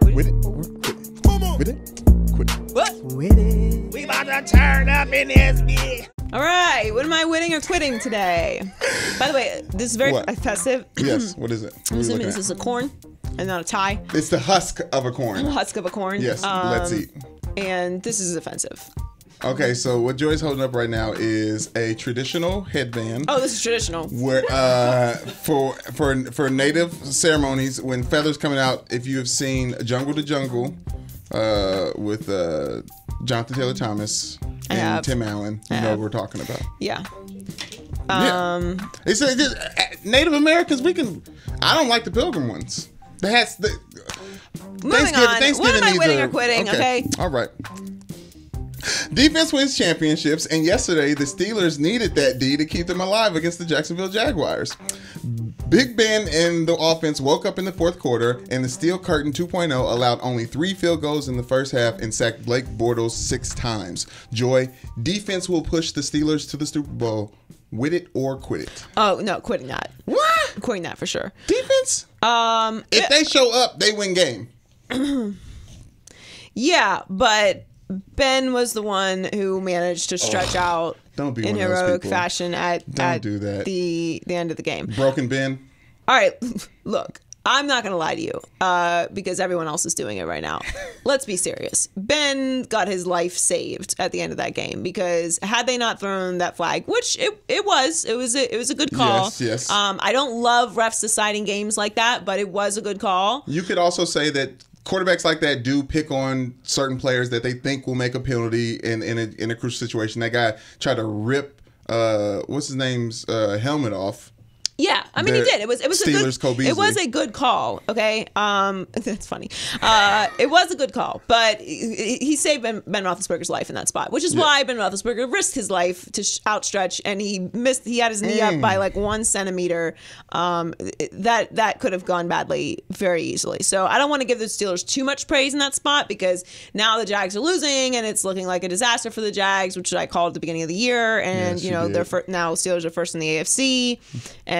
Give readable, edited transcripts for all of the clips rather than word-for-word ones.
With it or quit it. With it, quit it. What? With it. We about to turn up in this bitch. All right, what am I winning or quitting today? By the way, this is very festive. Yes, what is it? I'm assuming this is a corn and not a tie. It's the husk of a corn. The husk of a corn. Yes, let's eat. And this is offensive. Okay, so what Joy's holding up right now is a traditional headband. Oh, this is traditional. Where for native ceremonies, when feathers coming out, if you have seen Jungle to Jungle with Jonathan Taylor Thomas and Tim Allen, you know what we're talking about. Yeah. It's Native Americans. I don't like the Pilgrim ones. Moving on. What am I winning or quitting? Okay. All right. Defense wins championships, and yesterday the Steelers needed that D to keep them alive against the Jacksonville Jaguars. Big Ben and the offense woke up in the fourth quarter, and the Steel Curtain 2.0 allowed only 3 field goals in the first half and sacked Blake Bortles 6 times. Joy, defense will push the Steelers to the Super Bowl. With it or quit it? Oh, no, quitting that. What? Quitting that for sure. Defense? If they show up, they win game. Yeah, but Ben was the one who managed to stretch out in heroic fashion at the end of the game. Broken Ben. All right, look, I'm not going to lie to you because everyone else is doing it right now. Let's be serious. Ben got his life saved at the end of that game because had they not thrown that flag, which it was a good call. Yes. I don't love refs deciding games like that, but it was a good call. You could also say that quarterbacks like that do pick on certain players that they think will make a penalty in a crucial situation. That guy tried to rip what's his name's helmet off. Yeah, I mean he did. It was a good call. Okay, that's funny. It was a good call, but he saved Ben Roethlisberger's life in that spot, which is why Ben Roethlisberger risked his life to outstretch, and he missed. He had his knee up by like 1 centimeter. That could have gone badly very easily. So I don't want to give the Steelers too much praise in that spot because now the Jags are losing, and it's looking like a disaster for the Jags, which I called at the beginning of the year. And now Steelers are first in the AFC.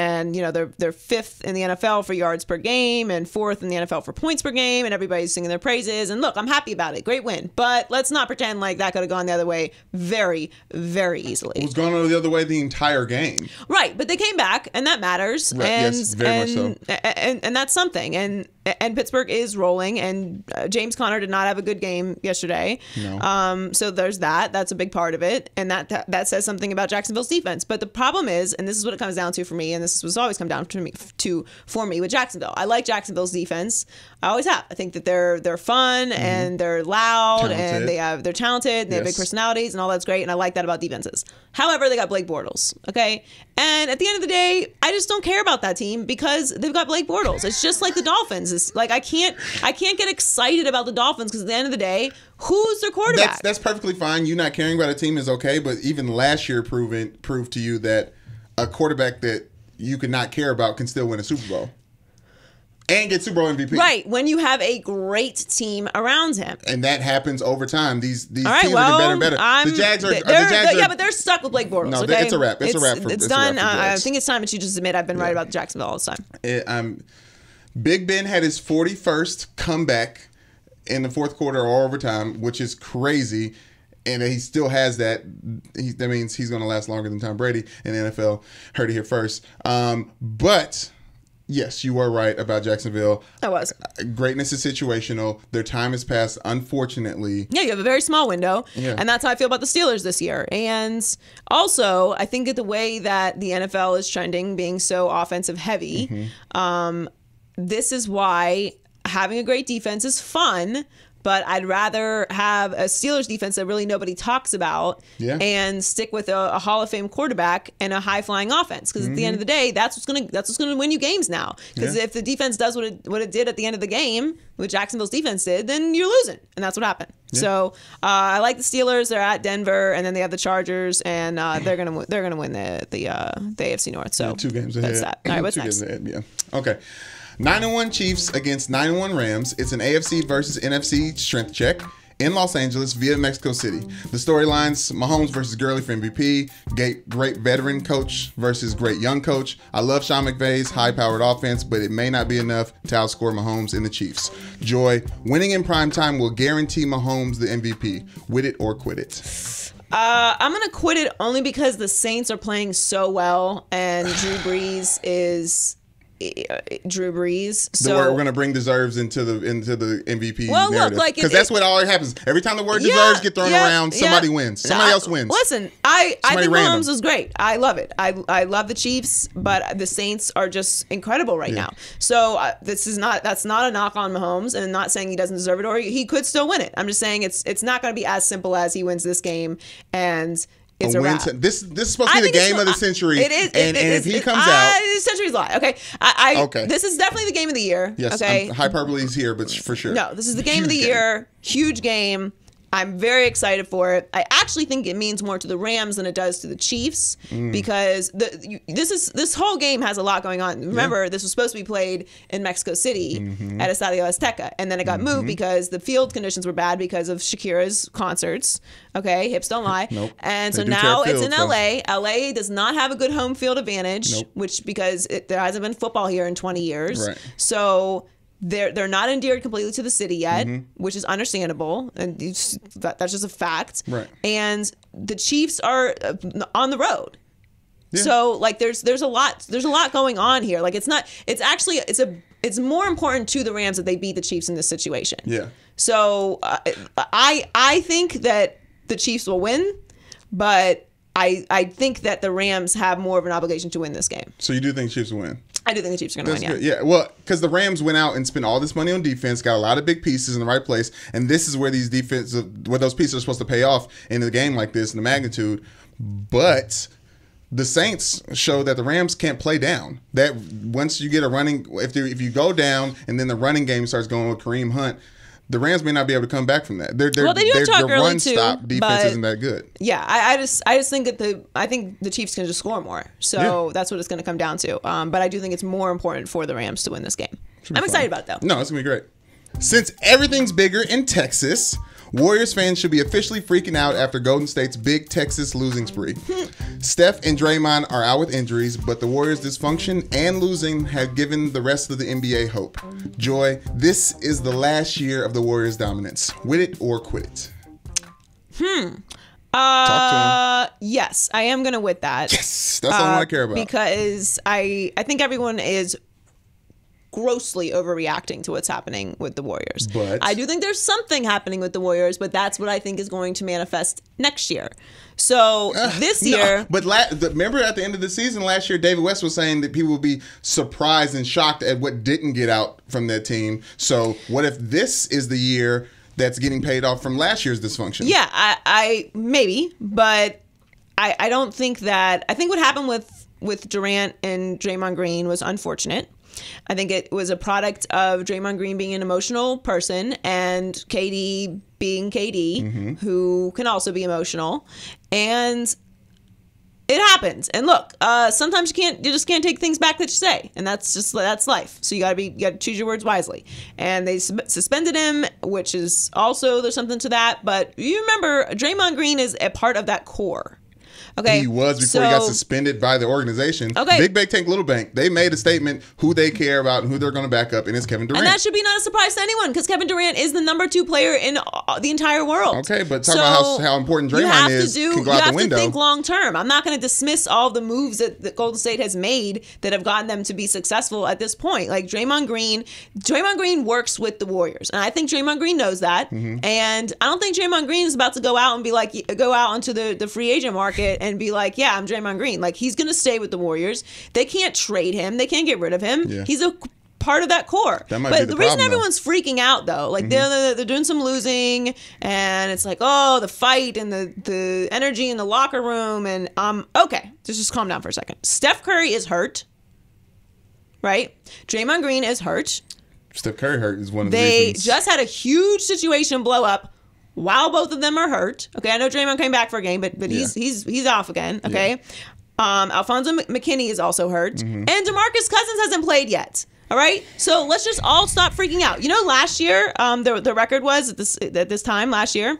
And they're 5th in the NFL for yards per game and 4th in the NFL for points per game, and everybody's singing their praises. And look, I'm happy about it. Great win. But let's not pretend like that could have gone the other way very, very easily. It was going the other way the entire game. Right, but they came back, and that matters. Right, yes, very much so. And that's something. And Pittsburgh is rolling, and James Conner did not have a good game yesterday. No. So there's that. That's a big part of it, and that says something about Jacksonville's defense. But the problem is, and this is what it comes down to for me, and this was always come down for me with Jacksonville. I like Jacksonville's defense. I always have. I think that they're fun and they're loud and they're talented and they have big personalities and all that's great, and I like that about defenses. However, they got Blake Bortles, okay? And at the end of the day, I just don't care about that team because they've got Blake Bortles. It's just like the Dolphins. It's like I can't get excited about the Dolphins because at the end of the day, who's their quarterback? That's perfectly fine. You not caring about a team is okay, but even last year proved to you that a quarterback that you could not care about can still win a Super Bowl and get Super Bowl MVP. Right, when you have a great team around him. And that happens over time. These teams are getting better and better. The Jags are but they're stuck with Blake Bortles. No, okay? it's a wrap. It's done. I think it's time that you just admit I've been right about Jacksonville all the time. Big Ben had his 41st comeback in the fourth quarter or overtime, which is crazy. And he still has that. That means he's going to last longer than Tom Brady in the NFL. Heard it here first. But yes, you are right about Jacksonville. I was. Greatness is situational. Their time has passed, unfortunately. Yeah, you have a very small window. Yeah. And that's how I feel about the Steelers this year. And also, I think that the way that the NFL is trending, being so offensive heavy, this is why having a great defense is fun. But I'd rather have a Steelers defense that really nobody talks about and stick with a Hall of Fame quarterback and a high-flying offense. Because at the end of the day, that's what's gonna win you games now. Because if the defense does what it did at the end of the game, what Jacksonville's defense did, then you're losing, and that's what happened. Yeah. So I like the Steelers. They're at Denver, and then they have the Chargers, and they're gonna win the AFC North. So 2 games ahead. That's that. All right, what's 2 next? games ahead. Yeah. Okay. 9-1 Chiefs against 9-1 Rams. It's an AFC versus NFC strength check. in Los Angeles via Mexico City. The storylines: Mahomes versus Gurley for MVP, great veteran coach versus great young coach. I love Sean McVay's high-powered offense, but it may not be enough to outscore Mahomes and the Chiefs. Joy: winning in primetime will guarantee Mahomes the MVP. With it or quit it. I'm going to quit it only because the Saints are playing so well and Drew Brees is Drew Brees. So we're going to bring deserves into the MVP narrative. Look, because that's what always happens. Every time the word deserves get thrown around, somebody wins. Somebody else wins. Listen, I think Mahomes is great. I love it. I love the Chiefs, but the Saints are just incredible right now. So that's not a knock on Mahomes, and not saying he doesn't deserve it or he could still win it. I'm just saying it's not going to be as simple as he wins this game and it's a wrap. This is supposed to be the game of the century. It is. And if he comes out, century's lie. Okay. Okay. This is definitely the game of the year. Yes. Okay. Hyperbole is here, but for sure. No, this is the game of the year. Huge game. I'm very excited for it. I actually think it means more to the Rams than it does to the Chiefs because this whole game has a lot going on. Remember, this was supposed to be played in Mexico City at Estadio Azteca, and then it got moved because the field conditions were bad because of Shakira's concerts. Okay, hips don't lie. Nope. And so now it's in LA. LA does not have a good home field advantage, because there hasn't been football here in 20 years. Right. So they're not endeared completely to the city yet, which is understandable, and that's just a fact. Right. And the Chiefs are on the road, so like there's a lot going on here. Like it's more important to the Rams that they beat the Chiefs in this situation. Yeah. So I think that the Chiefs will win, but I think that the Rams have more of an obligation to win this game. So you do think Chiefs will win? I do think the Chiefs are going to win, yeah. Well, because the Rams went out and spent all this money on defense, got a lot of big pieces in the right place, and this is where those pieces are supposed to pay off in a game like this in the magnitude. But the Saints show that the Rams can't play down. That once you get if you go down and then the running game starts going with Kareem Hunt, the Rams may not be able to come back from that. Their run-stop defense isn't that good. Yeah, I just think that I think the Chiefs can just score more. So that's what it's going to come down to. But I do think it's more important for the Rams to win this game. I'm excited about it, though. No, it's going to be great. Since everything's bigger in Texas, Warriors fans should be officially freaking out after Golden State's big Texas losing spree. Steph and Draymond are out with injuries, but the Warriors' dysfunction and losing have given the rest of the NBA hope. Joy, this is the last year of the Warriors' dominance. With it or quit it? Talk to him. Yes, I am going to with that. Yes, that's all I care about. Because I think everyone is grossly overreacting to what's happening with the Warriors. But I do think there's something happening with the Warriors, but that's what I think is going to manifest next year. So this year... But remember at the end of the season last year, David West was saying that people would be surprised and shocked at what didn't get out from that team. So what if this is the year that's getting paid off from last year's dysfunction? Yeah, I maybe, but I don't think that... I think what happened with Durant and Draymond Green was unfortunate. I think it was a product of Draymond Green being an emotional person and KD being KD, who can also be emotional. And it happens. And look, sometimes you just can't take things back that you say, and that's life. So you gotta choose your words wisely. And they suspended him, which is also, there's something to that. But you remember, Draymond Green is a part of that core. Okay, he was before he got suspended by the organization. Okay. Big Bank Tank, Little Bank. They made a statement who they care about and who they're going to back up, and it's Kevin Durant. And that should be not a surprise to anyone because Kevin Durant is the number 2 player in the entire world. Okay, but talk about how important Draymond is. Can go out the window. You have to think long term. I'm not going to dismiss all the moves that Golden State has made that have gotten them to be successful at this point. Like Draymond Green works with the Warriors, and I think Draymond Green knows that. And I don't think Draymond Green is about to go out onto the free agent market and be like, yeah, I'm Draymond Green. Like, he's going to stay with the Warriors. They can't trade him. They can't get rid of him. Yeah. He's a part of that core. That might be the reason everyone's freaking out, though, like they're doing some losing, and it's like, oh, the fight and the energy in the locker room, and okay, just calm down for a second. Steph Curry is hurt, right? Draymond Green is hurt. Steph Curry hurt is one of the reasons. They just had a huge situation blow up while both of them are hurt. Okay, I know Draymond came back for a game, but he's off again. Okay, Alfonso McKinney is also hurt, and DeMarcus Cousins hasn't played yet. All right, so let's just all stop freaking out. You know, last year, the record was at this time last year,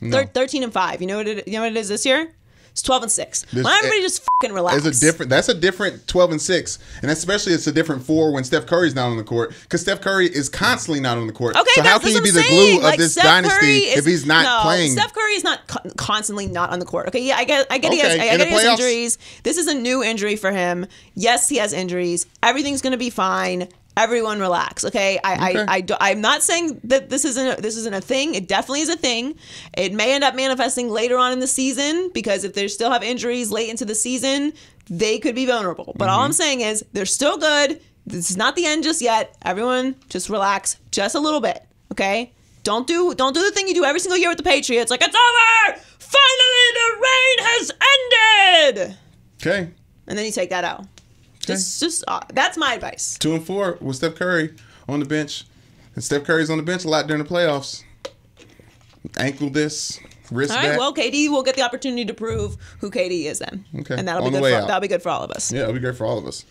13-5. You know what it is this year? It's 12-6. Why don't everybody just fucking relax? That's a different 12-6, and especially it's a different 4 when Steph Curry's not on the court, because Steph Curry is constantly not on the court. Okay, so how can he be the glue of this dynasty if he's not playing? Steph Curry is not constantly not on the court. Okay, yeah, I get he has injuries. This is a new injury for him. Yes, he has injuries. Everything's gonna be fine. Everyone relax, okay? I'm not saying that this isn't a thing. It definitely is a thing. It may end up manifesting later on in the season, because if they still have injuries late into the season, they could be vulnerable. But all I'm saying is they're still good. This is not the end just yet. Everyone just relax just a little bit, okay? Don't do the thing you do every single year with the Patriots. Like, it's over! Finally, the reign has ended! Okay. And then you take that out. Just that's my advice. 2-4 with Steph Curry on the bench, and Steph Curry's on the bench a lot during the playoffs. Ankle this, wrist all right. back. Well, KD will get the opportunity to prove who KD is then. Okay, and that'll on be the good. way For, out. that'll be good for all of us. Yeah, it'll be great for all of us.